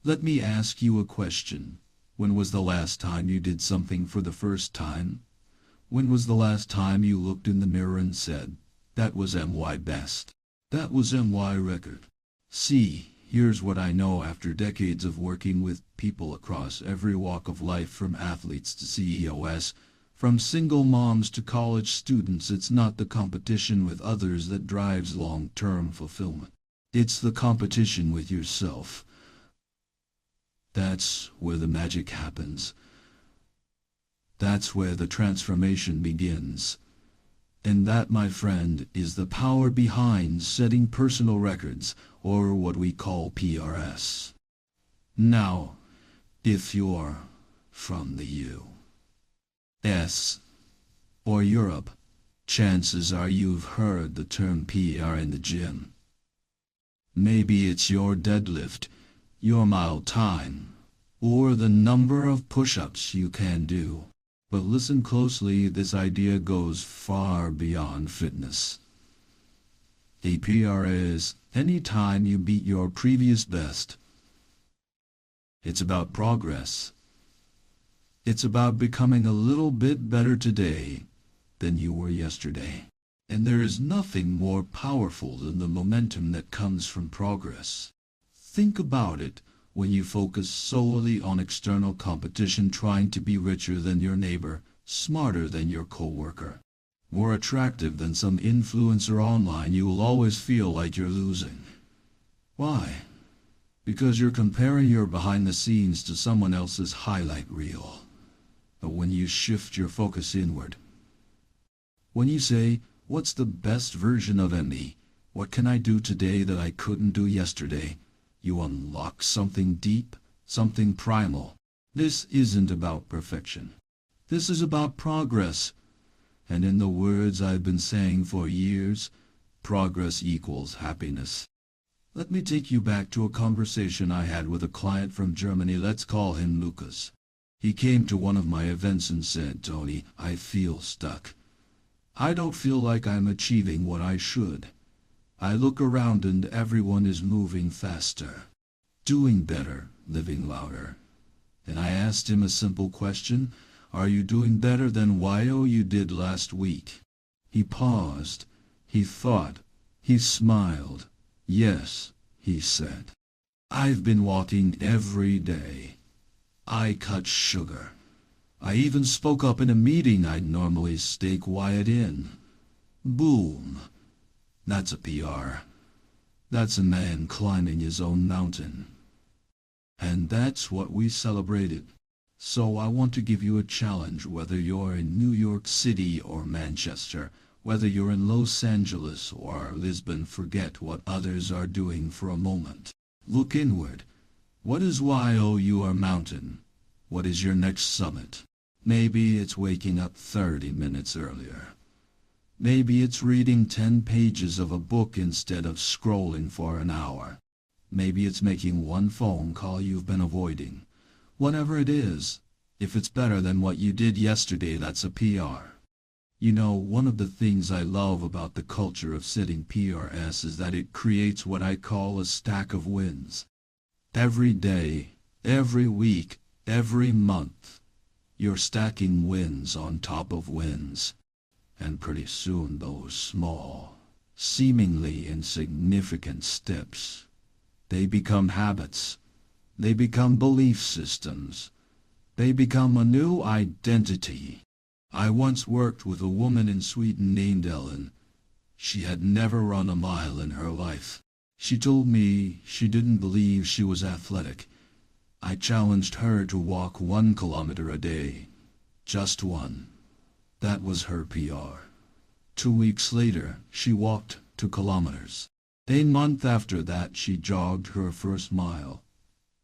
Let me ask you a question. When was the last time you did something for the first time? When was the last time you looked in the mirror and said, "That was my best. That was my record"? See, here's what I know after decades of working with people across every walk of life, from athletes to CEOs, from single moms to college students. It's not the competition with others that drives long-term fulfillment. It's the competition with yourself. That's where the magic happens. That's where the transformation begins. And that, my friend, is the power behind setting personal records, or what we call PRS. Now, if you're from the US or Europe, chances are you've heard the term PR in the gym. Maybe it's your deadlift, your mile time, or the number of push-ups you can do. But listen closely, this idea goes far beyond fitness. A PR is any time you beat your previous best. It's about progress. It's about becoming a little bit better today than you were yesterday. And there is nothing more powerful than the momentum that comes from progress. Think about it. When you focus solely on external competition, trying to be richer than your neighbor, smarter than your coworker, more attractive than some influencer online, you will always feel like you're losing. Why? Because you're comparing your behind the scenes to someone else's highlight reel. But when you shift your focus inward, when you say, "What's the best version of me? What can I do today that I couldn't do yesterday?" you unlock something deep, something primal. This isn't about perfection. This is about progress. And in the words I've been saying for years, progress equals happiness. Let me take you back to a conversation I had with a client from Germany. Let's call him Lucas. He came to one of my events and said, "Tony, I feel stuck. I don't feel like I'm achieving what I should. I look around and everyone is moving faster, doing better, living louder." And I asked him a simple question: "Are you doing better than what you did last week?" He paused. He thought. He smiled. "Yes," he said. "I've been walking every day. I cut sugar. I even spoke up in a meeting I'd normally stay quiet in. Boom. That's a PR. That's a man climbing his own mountain." And that's what we celebrated. So I want to give you a challenge, whether you're in New York City or Manchester, whether you're in Los Angeles or Lisbon. Forget what others are doing for a moment. Look inward. What is your mountain? What is your next summit? Maybe it's waking up 30 minutes earlier. Maybe it's reading 10 pages of a book instead of scrolling for an hour. Maybe it's making one phone call you've been avoiding. Whatever it is, if it's better than what you did yesterday, that's a PR. You know, one of the things I love about the culture of setting PRS is that it creates what I call a stack of wins. Every day, every week, every month, you're stacking wins on top of wins. And pretty soon those small, seemingly insignificant steps, they become habits. They become belief systems. They become a new identity. I once worked with a woman in Sweden named Ellen. She had never run a mile in her life. She told me she didn't believe she was athletic. I challenged her to walk 1 kilometer a day. Just one. That was her PR. 2 weeks later, she walked 2 kilometers. A month after that, she jogged her first mile.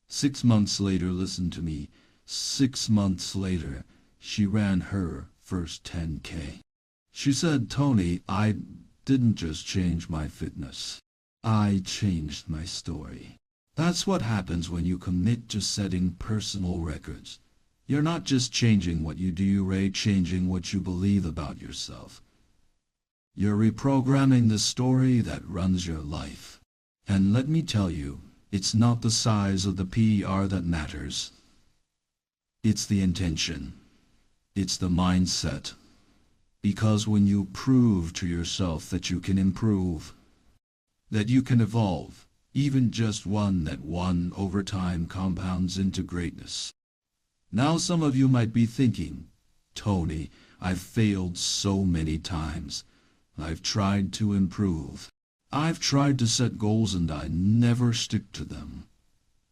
6 months later, listen to me, 6 months later, she ran her first 10K. She said, "Tony, I didn't just change my fitness. I changed my story." That's what happens when you commit to setting personal records. You're not just changing what you do, you're changing what you believe about yourself. You're reprogramming the story that runs your life. And let me tell you, It's not the size of the PR that matters. It's the intention. It's the mindset. Because when you prove to yourself that you can improve, that you can evolve, even just one over time compounds into greatness. Now some of you might be thinking, Tony, I've failed so many times. I've tried to improve. I've tried to set goals and I never stick to them.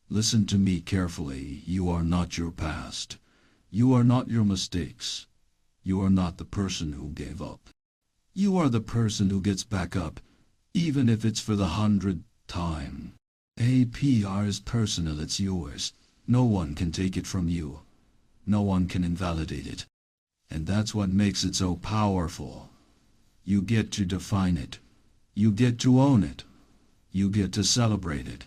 Listen to me carefully. You are not your past. You are not your mistakes. You are not the person who gave up. You are the person who gets back up, even if it's for the 100th time. APR is personal, it's yours. No one can take it from you. No one can invalidate it. And that's what makes it so powerful. You get to define it. You get to own it. You get to celebrate it.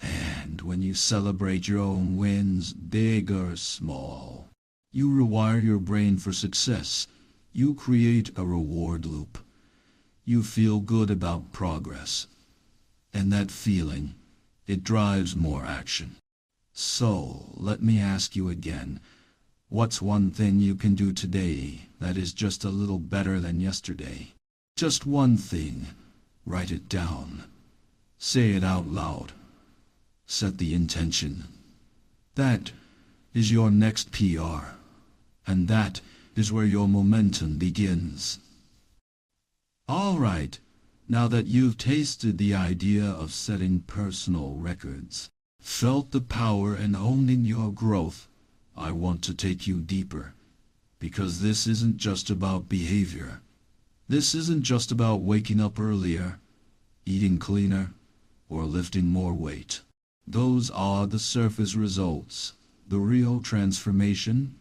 And when you celebrate your own wins, big or small, you rewire your brain for success. You create a reward loop. You feel good about progress. And that feeling, it drives more action. So, let me ask you again, what's one thing you can do today that is just a little better than yesterday? Just one thing. Write it down. Say it out loud. Set the intention. That is your next PR. And that is where your momentum begins. All right, now that you've tasted the idea of setting personal records, felt the power in owning your growth, I want to take you deeper. Because this isn't just about behavior. This isn't just about waking up earlier, eating cleaner, or lifting more weight. Those are the surface results. The real transformation,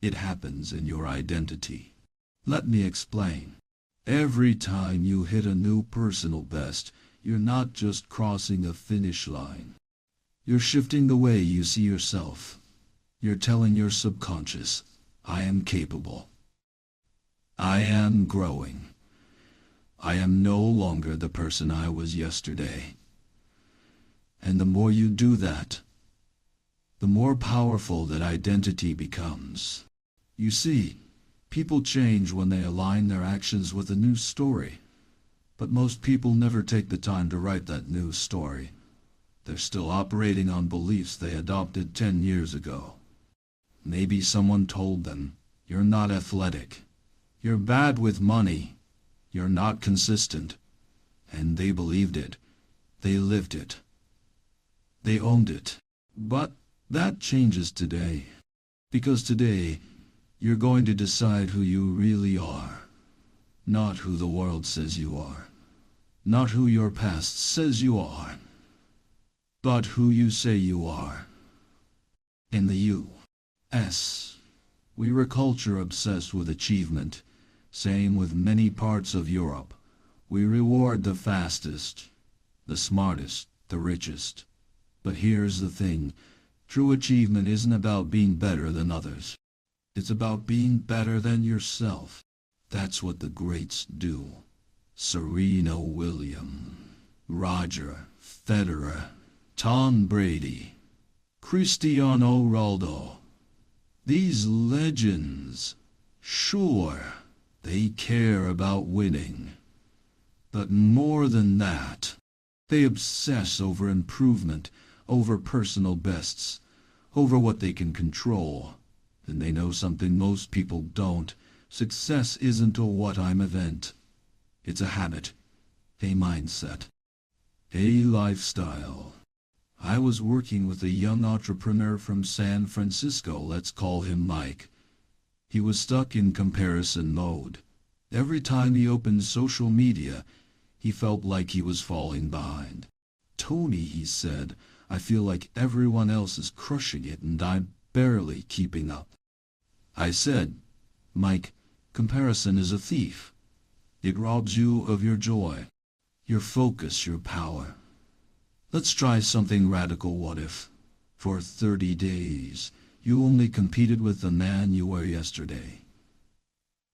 it happens in your identity. Let me explain. Every time you hit a new personal best, you're not just crossing a finish line. You're shifting the way you see yourself. You're telling your subconscious, I am capable. I am growing. I am no longer the person I was yesterday. And the more you do that, the more powerful that identity becomes. You see, people change when they align their actions with a new story. But most people never take the time to write that new story. They're still operating on beliefs they adopted 10 years ago. Maybe someone told them, you're not athletic. You're bad with money. You're not consistent. And they believed it. They lived it. They owned it. But that changes today. Because today, you're going to decide who you really are. Not who the world says you are. Not who your past says you are. But who you say you are. In the U.S., we are a culture obsessed with achievement. Same with many parts of Europe. We reward the fastest, the smartest, the richest. But here's the thing. True achievement isn't about being better than others. It's about being better than yourself. That's what the greats do. Serena Williams, Roger Federer, Tom Brady, Cristiano Ronaldo. These legends, sure, they care about winning. But more than that, they obsess over improvement, over personal bests, over what they can control. And they know something most people don't. Success isn't a what-I'm event. It's a habit, a mindset, a lifestyle. I was working with a young entrepreneur from San Francisco, let's call him Mike. He was stuck in comparison mode. Every time he opened social media, he felt like he was falling behind. Tony, he said, I feel like everyone else is crushing it and I'm barely keeping up. I said, Mike, comparison is a thief. It robs you of your joy, your focus, your power. Let's try something radical. What if, for 30 days, you only competed with the man you were yesterday?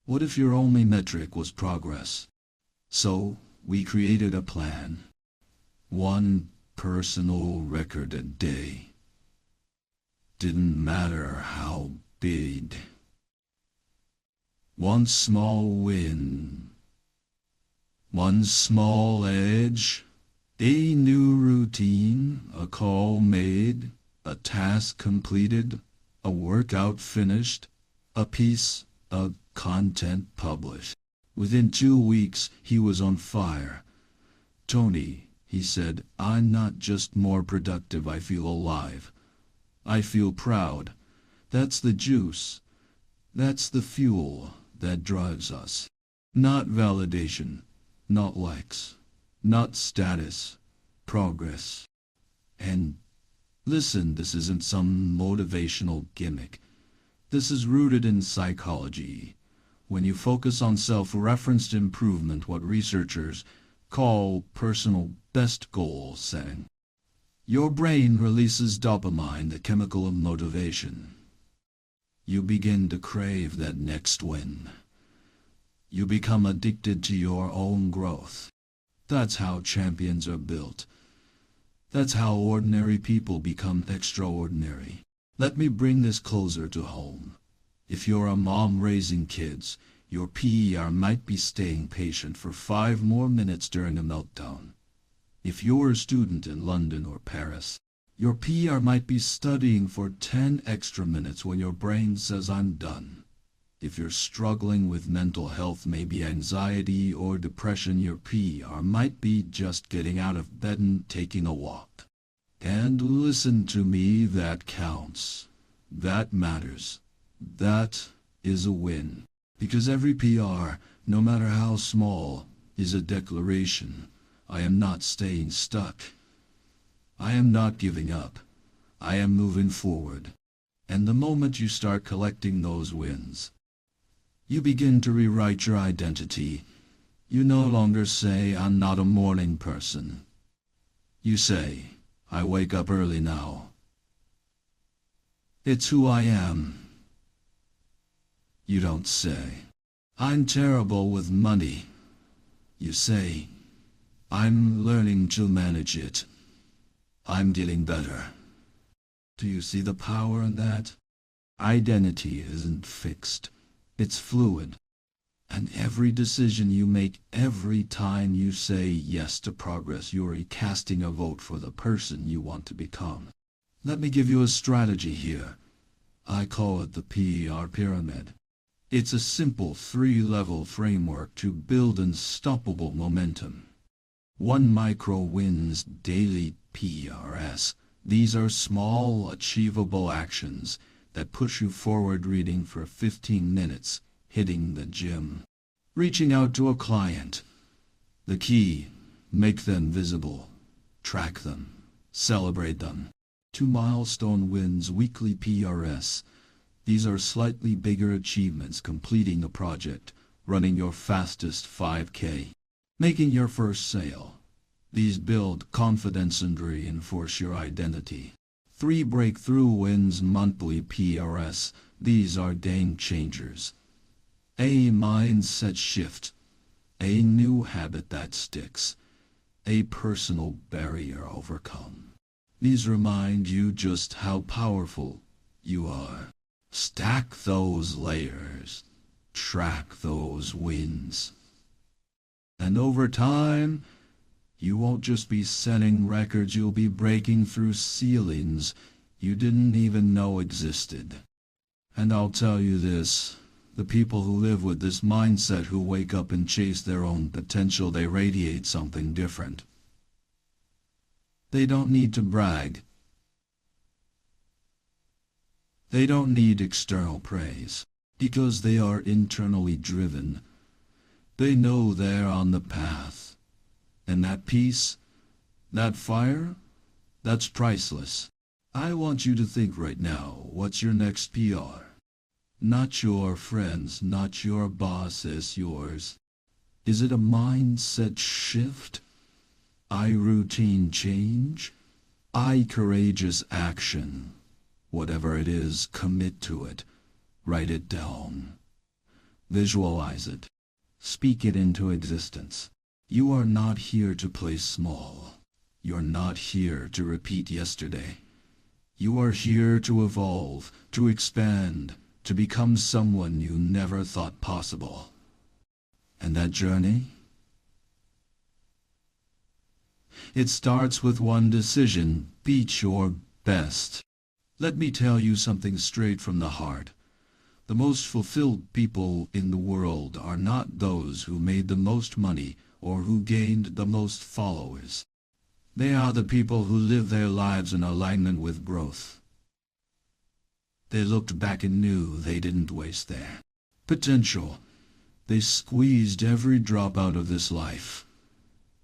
What if your only metric was progress? So, we created a plan. 1 personal record a day. Didn't matter how big. One small win, one small edge, a new routine, a call made, a task completed, a workout finished, a piece of content published. Within 2 weeks, he was on fire. "Tony," he said, "I'm not just more productive, I feel alive. I feel proud. That's the juice. That's the fuel that drives us. Not validation, not likes, not status, progress." And listen, this isn't some motivational gimmick. This is rooted in psychology. When you focus on self-referenced improvement, what researchers call personal best goal setting, your brain releases dopamine, the chemical of motivation. You begin to crave that next win. You become addicted to your own growth. That's how champions are built. That's how ordinary people become extraordinary. Let me bring this closer to home. If you're a mom raising kids, your PER might be staying patient for 5 more minutes during a meltdown. If you're a student in London or Paris, your PER might be studying for 10 extra minutes when your brain says, "I'm done." If you're struggling with mental health, maybe anxiety or depression, your PER might be just getting out of bed and taking a walk. And listen to me, that counts. That matters. That is a win. Because every PR, no matter how small, is a declaration. I am not staying stuck. I am not giving up. I am moving forward. And the moment you start collecting those wins, you begin to rewrite your identity. You no longer say, "I'm not a morning person." You say, "I wake up early now." It's who I am. You don't say, "I'm terrible with money." You say, "I'm learning to manage it. I'm getting better." Do you see the power in that? Identity isn't fixed. It's fluid. And every decision you make, every time you say yes to progress, you're casting a vote for the person you want to become. Let me give you a strategy here. I call it the PER pyramid. It's a simple 3-level framework to build unstoppable momentum. 1 micro wins daily PERS. These are small, achievable actions that push you forward: reading for 15 minutes, hitting the gym, reaching out to a client. The key: make them visible, track them, celebrate them. 2 milestone wins weekly PRS. These are slightly bigger achievements: completing a project, running your fastest 5K, making your first sale. These build confidence and reinforce your identity. 3 breakthrough wins monthly PRS. These are game changers. A mindset shift, a new habit that sticks, a personal barrier overcome. These remind you just how powerful you are. Stack those layers, track those wins. And over time, you won't just be setting records, you'll be breaking through ceilings you didn't even know existed. And I'll tell you this, the people who live with this mindset, who wake up and chase their own potential, they radiate something different. They don't need to brag. They don't need external praise, because they are internally driven. They know they're on the path. And that peace, that fire, that's priceless. I want you to think right now, what's your next PR? Not your friends, not your bosses, yours. Is it a mindset shift? I routine change? I courageous action? Whatever it is, commit to it. Write it down. Visualize it. Speak it into existence. You are not here to play small. You're not here to repeat yesterday. You are here to evolve, to expand, to become someone you never thought possible. And that journey? It starts with one decision: be your best. Let me tell you something straight from the heart. The most fulfilled people in the world are not those who made the most money or who gained the most followers. They are the people who live their lives in alignment with growth. They looked back and knew they didn't waste their potential. They squeezed every drop out of this life.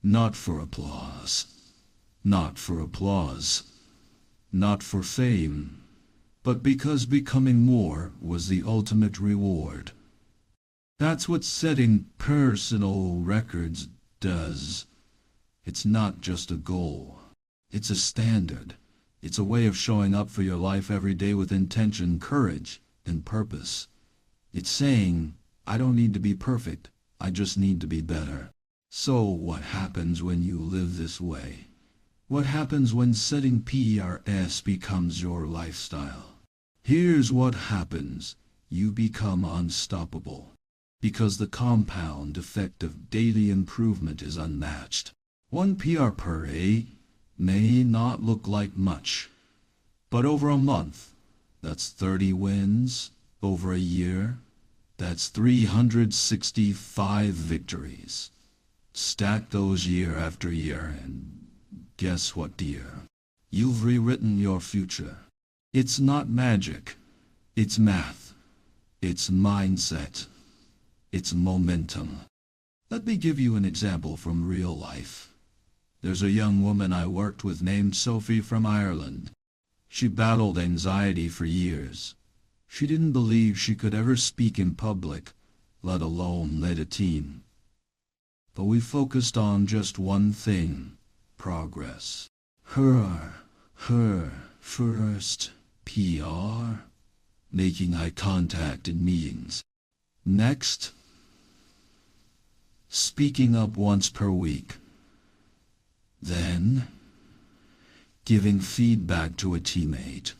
Not for applause. Not for applause. Not for fame. But because becoming more was the ultimate reward. That's what setting personal records does. It's not just a goal. It's a standard. It's a way of showing up for your life every day with intention, courage, and purpose. It's saying, I don't need to be perfect. I just need to be better. So what happens when you live this way? What happens when setting PRS becomes your lifestyle? Here's what happens. You become unstoppable. Because the compound effect of daily improvement is unmatched. 1 PR per day may not look like much, but over a month, that's 30 wins. Over a year, that's 365 victories. Stack those year after year, and guess what, dear? You've rewritten your future. It's not magic. It's math. It's mindset. It's momentum. Let me give you an example from real life. There's a young woman I worked with named Sophie from Ireland. She battled anxiety for years. She didn't believe she could ever speak in public, let alone lead a team. But we focused on just one thing: progress. Her first PR, making eye contact in meetings. Next, speaking up once per week. Then, giving feedback to a teammate.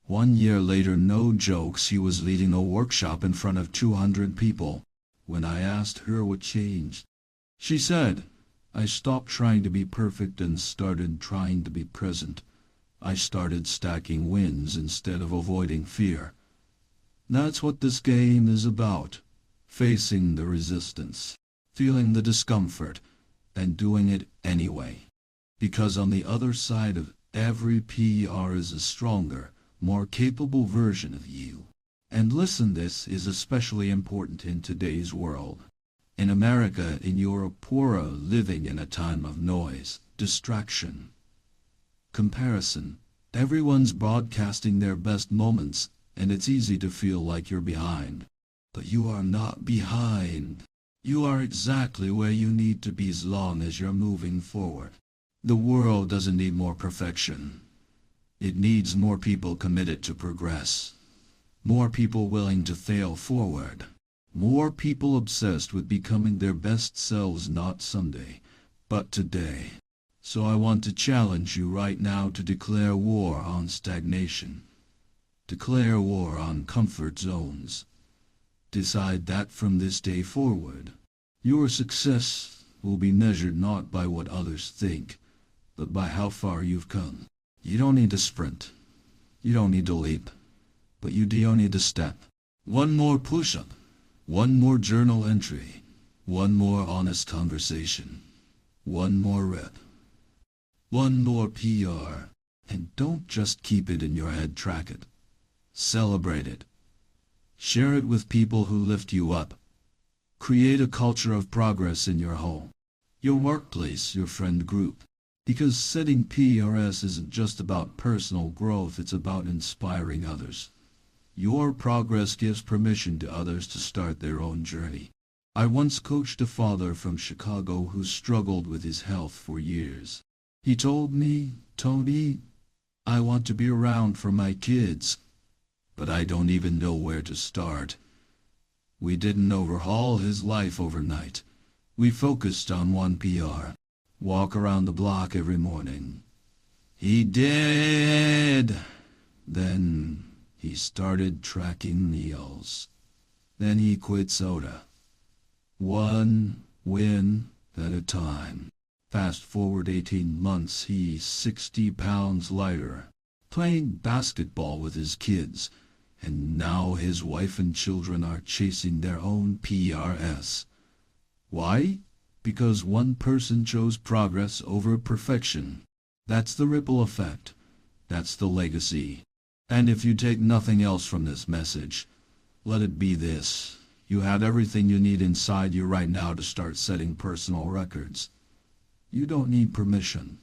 1 year later, no joke, she was leading a workshop in front of 200 people. When I asked her what changed, she said, I stopped trying to be perfect and started trying to be present. I started stacking wins instead of avoiding fear. That's what this game is about. Facing the resistance, feeling the discomfort, and doing it anyway. Because on the other side of every PR is a stronger, more capable version of you. And listen, this is especially important in today's world. In America, in Europe, we're living in a time of noise, distraction, comparison. Everyone's broadcasting their best moments, and it's easy to feel like you're behind. But you are not behind. You are exactly where you need to be as long as you're moving forward. The world doesn't need more perfection. It needs more people committed to progress. More people willing to fail forward. More people obsessed with becoming their best selves, not someday, but today. So I want to challenge you right now to declare war on stagnation. Declare war on comfort zones. Decide that from this day forward, your success will be measured not by what others think, but by how far you've come. You don't need to sprint. You don't need to leap. But you do need to step. One more push-up. One more journal entry. One more honest conversation. One more rep. One more PR. And don't just keep it in your head, track it. Celebrate it. Share it with people who lift you up. Create a culture of progress in your home, your workplace, your friend group. Because setting PRS isn't just about personal growth, it's about inspiring others. Your progress gives permission to others to start their own journey. I once coached a father from Chicago who struggled with his health for years. He told me, Tony, I want to be around for my kids, but I don't even know where to start. We didn't overhaul his life overnight. We focused on one PR. walk around the block every morning. He did. Then he started tracking meals. Then he quit soda. One win at a time. Fast forward 18 months, he's 60 pounds lighter, playing basketball with his kids, and now his wife and children are chasing their own PRS. Why? Because one person chose progress over perfection. That's the ripple effect. That's the legacy. And if you take nothing else from this message, let it be this. You have everything you need inside you right now to start setting personal records. You don't need permission.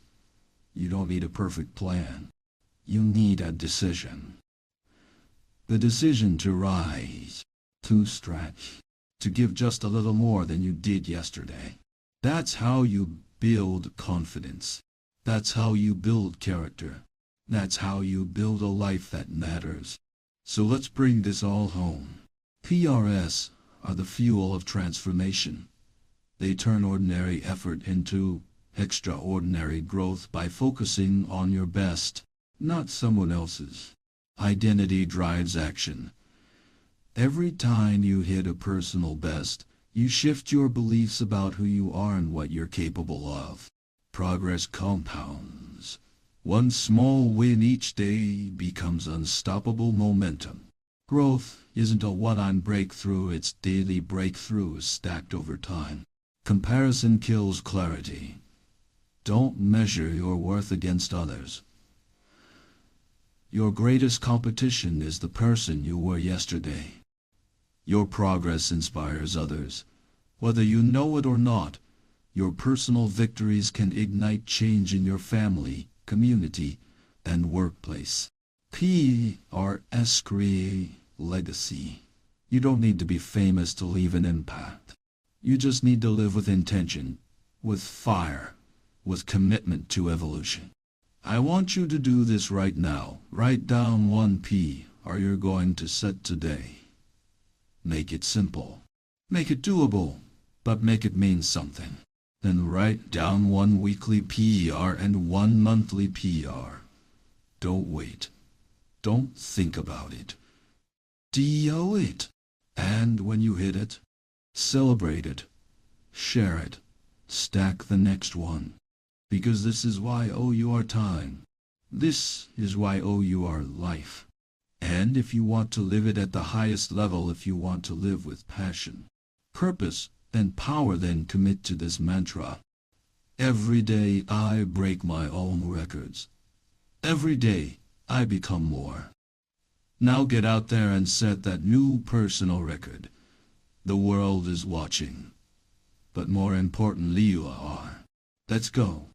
You don't need a perfect plan. You need a decision. The decision to rise, to stretch, to give just a little more than you did yesterday. That's how you build confidence. That's how you build character. That's how you build a life that matters. So let's bring this all home. PRS are the fuel of transformation. They turn ordinary effort into extraordinary growth by focusing on your best, not someone else's. Identity drives action. Every time you hit a personal best, you shift your beliefs about who you are and what you're capable of. Progress compounds. One small win each day becomes unstoppable momentum. Growth isn't a one-time breakthrough, it's daily breakthroughs stacked over time. Comparison kills clarity. Don't measure your worth against others. Your greatest competition is the person you were yesterday. Your progress inspires others. Whether you know it or not, your personal victories can ignite change in your family, community, and workplace. PRS create legacy. You don't need to be famous to leave an impact. You just need to live with intention, with fire, with commitment to evolution. I want you to do this right now. Write down 1 PRS you're going to set today. Make it simple. Make it doable, but make it mean something. Then write down 1 weekly PRS and 1 monthly PRS. Don't wait. Don't think about it. Do it. And when you hit it, celebrate it. Share it. Stack the next one. Because this is why I owe you our time. This is why I owe you our life. And if you want to live it at the highest level, if you want to live with passion, purpose, and power, then commit to this mantra. Every day I break my own records. Every day I become more. Now get out there and set that new personal record. The world is watching. But more importantly, you are. Let's go.